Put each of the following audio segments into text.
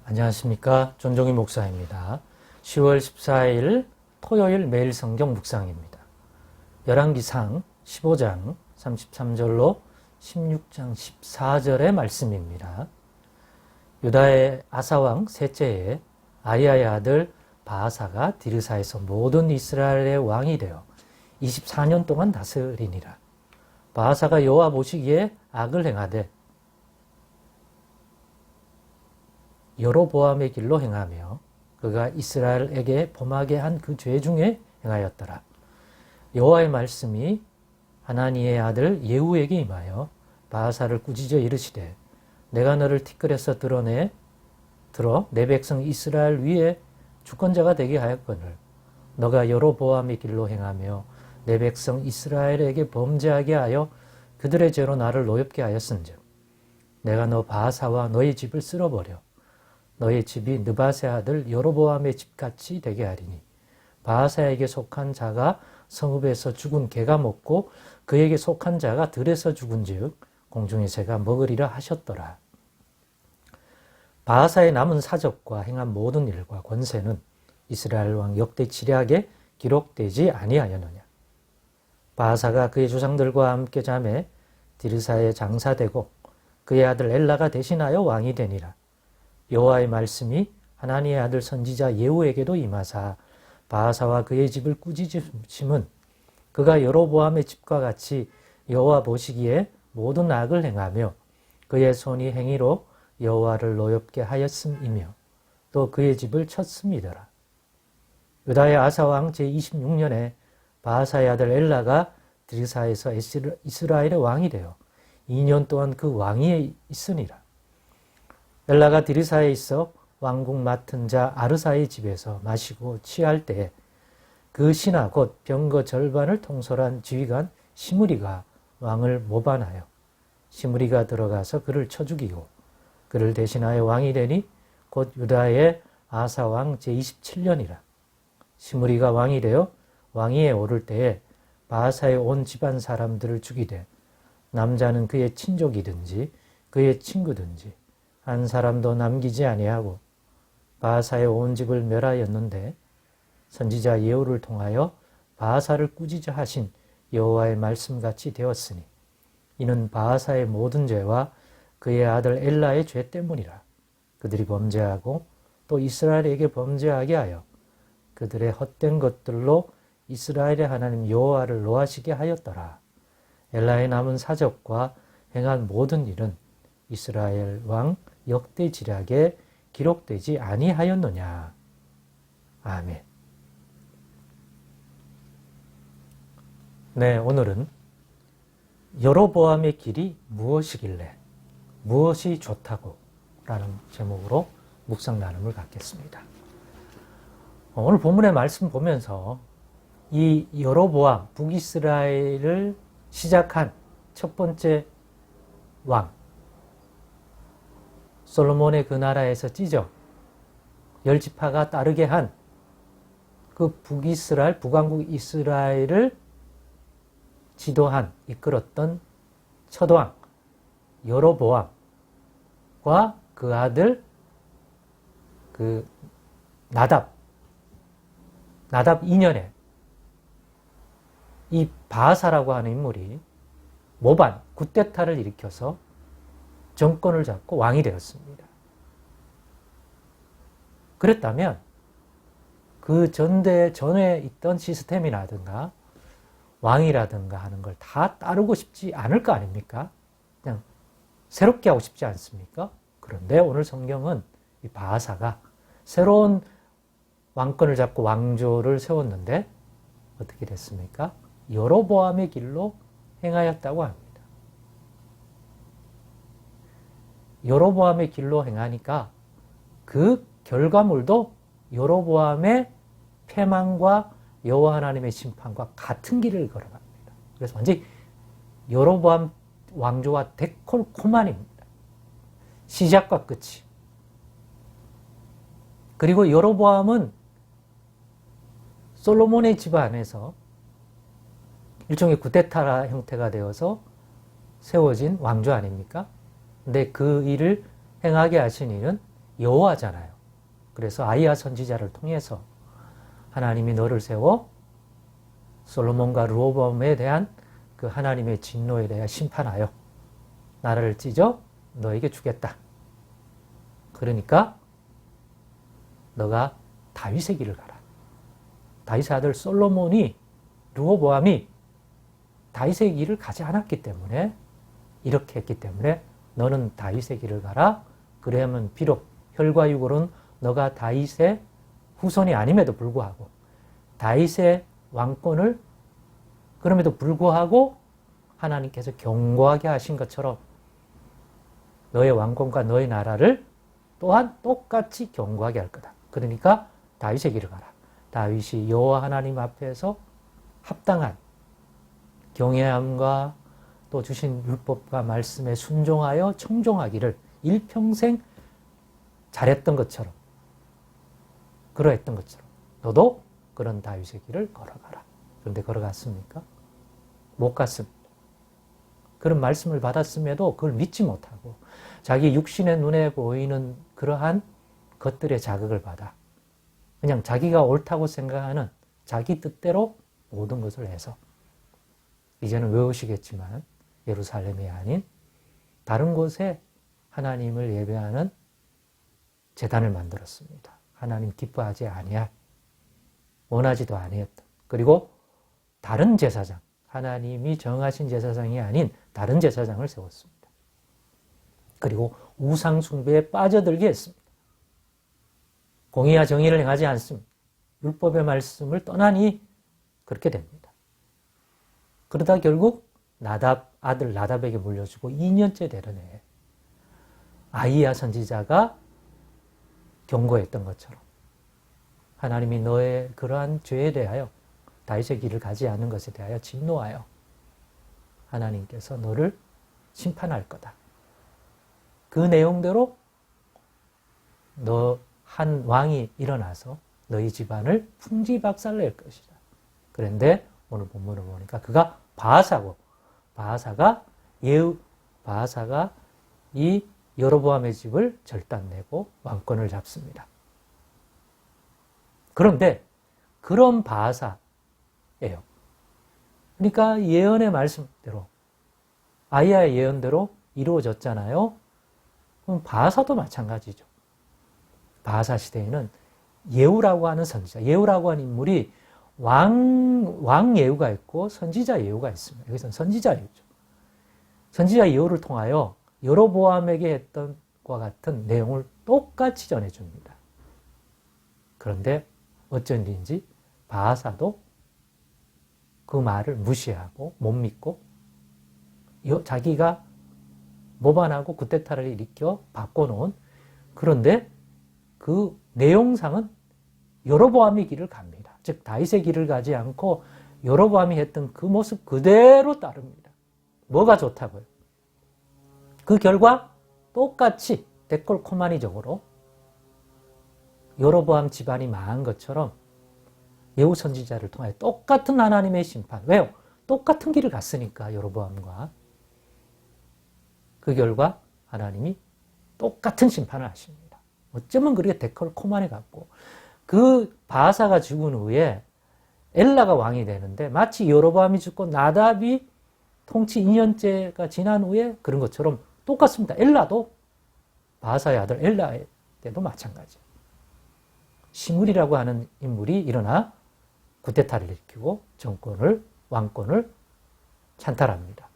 안녕하십니까. 존종희 목사입니다. 10월 14일 토요일 매일 성경 묵상입니다. 열왕기상 15장 33절로 16장 14절의 말씀입니다. 유다의 아사왕 셋째에 아히야의 아들 바아사가 디르사에서 모든 이스라엘의 왕이 되어 24년 동안 다스리니라. 바아사가 여호와 보시기에 악을 행하되 여로보암의 길로 행하며 그가 이스라엘에게 범하게 한 그 죄 중에 행하였더라. 여호와의 말씀이 하나니의 아들 예후에게 임하여 바아사를 꾸짖어 이르시되 내가 너를 티끌에서 들어 내 백성 이스라엘 위에 주권자가 되게 하였거늘 너가 여로보암의 길로 행하며 내 백성 이스라엘에게 범죄하게 하여 그들의 죄로 나를 노엽게 하였은즉 내가 너 바아사와 너의 집을 쓸어버려 너의 집이 느밧의 아들 여로보암의 집같이 되게 하리니 바아사에게 속한 자가 성읍에서 죽은 개가 먹고 그에게 속한 자가 들에서 죽은즉 공중의 새가 먹으리라 하셨더라. 바아사의 남은 사적과 행한 모든 일과 권세는 이스라엘 왕 역대 지략에 기록되지 아니하였느냐. 바아사가 그의 조상들과 함께 잠에 디르사에 장사되고 그의 아들 엘라가 대신하여 왕이 되니라. 여호와의 말씀이 하나니의 아들 선지자 예후에게도 임하사 바아사와 그의 집을 꾸짖으심은 그가 여로보암의 집과 같이 여호와 보시기에 모든 악을 행하며 그의 손이 행위로 여호와를 노엽게 하였음이며 또 그의 집을 쳤음이더라. 유다의 아사왕 제26년에 바아사의 아들 엘라가 디르사에서 이스라엘의 왕이 되어 2년 동안 그 왕위에 있으니라. 엘라가 디르사에 있어 왕국 맡은 자 아르사의 집에서 마시고 취할 때에 그 신하 곧 병거 절반을 통솔한 지휘관 시므리가 왕을 모반하여 시므리가 들어가서 그를 쳐 죽이고 그를 대신하여 왕이 되니 곧 유다의 아사왕 제27년이라. 시므리가 왕이 되어 왕위에 오를 때에 바아사의 온 집안 사람들을 죽이되 남자는 그의 친족이든지 그의 친구든지 한 사람도 남기지 아니하고 바아사의 온 집을 멸하였는데 선지자 예후를 통하여 바아사를 꾸짖어 하신 여호와의 말씀같이 되었으니 이는 바아사의 모든 죄와 그의 아들 엘라의 죄 때문이라. 그들이 범죄하고 또 이스라엘에게 범죄하게 하여 그들의 헛된 것들로 이스라엘의 하나님 여호와를 노하시게 하였더라. 엘라의 남은 사적과 행한 모든 일은 이스라엘 왕 역대 지략에 기록되지 아니하였느냐. 아멘. 네, 오늘은 여로보암의 길이 무엇이길래 무엇이 좋다고 라는 제목으로 묵상 나눔을 갖겠습니다. 오늘 본문의 말씀 보면서 이 여로보암 북이스라엘을 시작한 첫 번째 왕 솔로몬의 그 나라에서 찢어 10지파가 따르게 한 그 북이스라엘, 북왕국 이스라엘을 지도한, 이끌었던 첫 왕 여로보암과 그 아들 그 나답 2년에 이 바아사라고 하는 인물이 모반, 쿠데타를 일으켜서 정권을 잡고 왕이 되었습니다. 그랬다면 그 전에 있던 시스템이라든가 왕이라든가 하는 걸 다 따르고 싶지 않을 거 아닙니까? 그냥 새롭게 하고 싶지 않습니까? 그런데 오늘 성경은 이 바아사가 새로운 왕권을 잡고 왕조를 세웠는데 어떻게 됐습니까? 여로보암의 길로 행하였다고 합니다. 여로보암의 길로 행하니까 그 결과물도 여로보암의 패망과 여호와 하나님의 심판과 같은 길을 걸어갑니다. 그래서 완전히 여로보암 왕조와 데콜코만입니다. 시작과 끝이. 그리고 여로보암은 솔로몬의 집안에서 일종의 쿠데타 형태가 되어서 세워진 왕조 아닙니까? 근데 그 일을 행하게 하신 이는 여호와잖아요. 그래서 아히야 선지자를 통해서 하나님이 너를 세워 솔로몬과 르호보암에 대한 그 하나님의 진노에 대해 심판하여 나라를 찢어 너에게 주겠다. 그러니까 너가 다윗의 길을 가라. 다윗의 아들 솔로몬이, 르호보암이 다윗의 길을 가지 않았기 때문에, 이렇게 했기 때문에 너는 다윗의 길을 가라. 그래야만 비록 혈과 육으로는 너가 다윗의 후손이 아님에도 불구하고 다윗의 왕권을 그럼에도 불구하고 하나님께서 견고하게 하신 것처럼 너의 왕권과 너의 나라를 또한 똑같이 견고하게 할 거다. 그러니까 다윗의 길을 가라. 다윗이 여호와 하나님 앞에서 합당한 경외함과 또 주신 율법과 말씀에 순종하여 청종하기를 일평생 잘했던 것처럼, 그러했던 것처럼 너도 그런 다윗의 길을 걸어가라. 그런데 걸어갔습니까? 못 갔습니다. 그런 말씀을 받았음에도 그걸 믿지 못하고 자기 육신의 눈에 보이는 그러한 것들의 자극을 받아 그냥 자기가 옳다고 생각하는 자기 뜻대로 모든 것을 해서, 이제는 외우시겠지만 예루살렘이 아닌 다른 곳에 하나님을 예배하는 제단을 만들었습니다. 하나님 기뻐하지 아니할, 원하지도 아니했던, 그리고 다른 제사장, 하나님이 정하신 제사장이 아닌 다른 제사장을 세웠습니다. 그리고 우상 숭배에 빠져들게 했습니다. 공의와 정의를 행하지 않습니다. 율법의 말씀을 떠나니 그렇게 됩니다. 그러다 결국 아들 나답에게 물려주고 2년째 되는 해에 아히야 선지자가 경고했던 것처럼 하나님이 너의 그러한 죄에 대하여, 다윗의 길을 가지 않는 것에 대하여 진노하여 하나님께서 너를 심판할 거다. 그 내용대로 너 한 왕이 일어나서 너희 집안을 풍지박살낼 것이다. 그런데 오늘 본문을 보니까 그가 바하사고, 바하사가 이 여로보암의 집을 절단내고 왕권을 잡습니다. 그런데 그런 바하사예요. 그러니까 예언의 말씀대로, 아히야의 예언대로 이루어졌잖아요. 그럼 바하사도 마찬가지죠. 바하사 시대에는 예후라고 하는 선지자, 예후라고 하는 인물이 왕 예후가 있고 선지자 예후가 있습니다. 여기서는 선지자 예후죠. 선지자 예후를 통하여 여로보암에게 했던 것과 같은 내용을 똑같이 전해줍니다. 그런데 어쩐 일인지 바하사도 그 말을 무시하고 못 믿고 자기가 모반하고 쿠데타를 일으켜 바꿔놓은, 그런데 그 내용상은 여로보암의 길을 갑니다. 즉 다윗의 길을 가지 않고 여로보암이 했던 그 모습 그대로 따릅니다. 뭐가 좋다고요? 그 결과 똑같이 데콜코마니적으로 여로보암 집안이 망한 것처럼 예후 선지자를 통하여 똑같은 하나님의 심판. 왜요? 똑같은 길을 갔으니까 여로보암과. 그 결과 하나님이 똑같은 심판을 하십니다. 어쩌면 그렇게 데콜코마니 같고, 그 바하사가 죽은 후에 엘라가 왕이 되는데 마치 여로보암이 죽고 나답이 통치 2년째가 지난 후에 그런 것처럼 똑같습니다. 엘라도 바하사의 아들 엘라 때도 마찬가지예요. 시므리라고 하는 인물이 일어나 쿠데타를 일으키고 왕권을 찬탈합니다.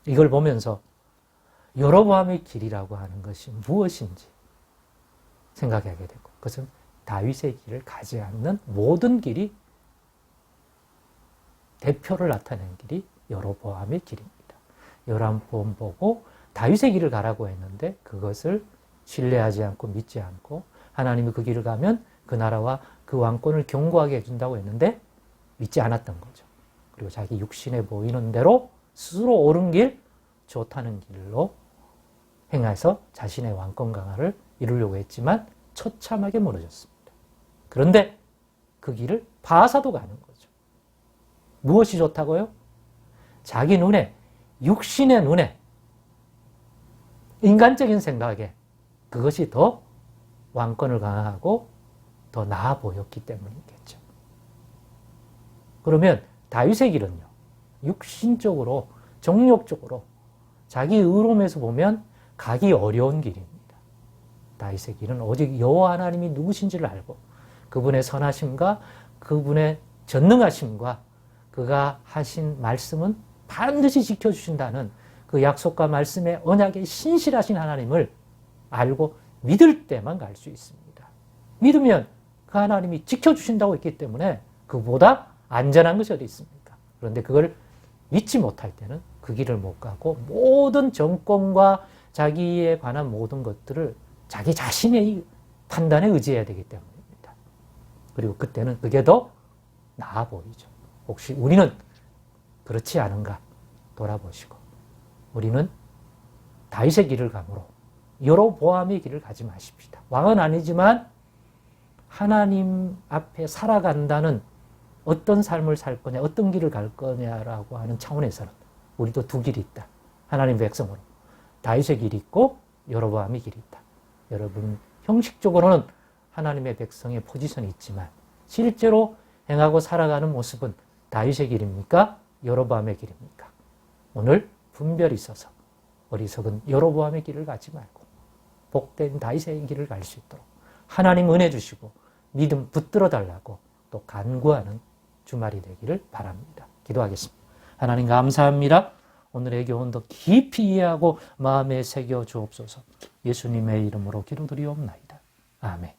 이걸 보면서 여로보암의 길이라고 하는 것이 무엇인지 생각하게 되고, 그것은 다윗의 길을 가지 않는 모든 길이, 대표를 나타낸 길이 여로보암의 길입니다. 여로보암 보고 다윗의 길을 가라고 했는데 그것을 신뢰하지 않고 믿지 않고, 하나님이 그 길을 가면 그 나라와 그 왕권을 견고하게 해준다고 했는데 믿지 않았던 거죠. 그리고 자기 육신에 보이는 대로 스스로 옳은 길, 좋다는 길로 행해서 자신의 왕권 강화를 이루려고 했지만 처참하게 무너졌습니다. 그런데 그 길을 바하사도 가는 거죠. 무엇이 좋다고요? 자기 눈에, 육신의 눈에, 인간적인 생각에 그것이 더 왕권을 강화하고 더 나아 보였기 때문이겠죠. 그러면 다윗의 길은요, 육신적으로, 정욕적으로 자기 의로움에서 보면 가기 어려운 길입니다. 다윗의 길은 오직 여호와 하나님이 누구신지를 알고 그분의 선하심과 그분의 전능하심과 그가 하신 말씀은 반드시 지켜주신다는 그 약속과 말씀의 언약에 신실하신 하나님을 알고 믿을 때만 갈 수 있습니다. 믿으면 그 하나님이 지켜주신다고 했기 때문에 그보다 안전한 것이 어디 있습니까? 그런데 그걸 믿지 못할 때는 그 길을 못 가고 모든 정권과 자기에 관한 모든 것들을 자기 자신의 판단에 의지해야 되기 때문입니다. 그리고 그때는 그게 더 나아 보이죠. 혹시 우리는 그렇지 않은가 돌아보시고 우리는 다윗의 길을 가므로 여로보암의 길을 가지 마십시다. 왕은 아니지만 하나님 앞에 살아간다는 어떤 삶을 살 거냐, 어떤 길을 갈 거냐라고 하는 차원에서는 우리도 두 길이 있다. 하나님 백성으로. 다윗의 길이 있고 여로보암의 길이 있다. 여러분, 형식적으로는 하나님의 백성의 포지션이 있지만 실제로 행하고 살아가는 모습은 다윗의 길입니까? 여로보암의 길입니까? 오늘 분별이 있어서 어리석은 여로보암의 길을 가지 말고 복된 다윗의 길을 갈 수 있도록 하나님 은혜 주시고 믿음 붙들어 달라고 또 간구하는 주말이 되기를 바랍니다. 기도하겠습니다. 하나님 감사합니다. 오늘의 교훈도 깊이 이해하고 마음에 새겨 주옵소서. 예수님의 이름으로 기도드리옵나이다. 아멘.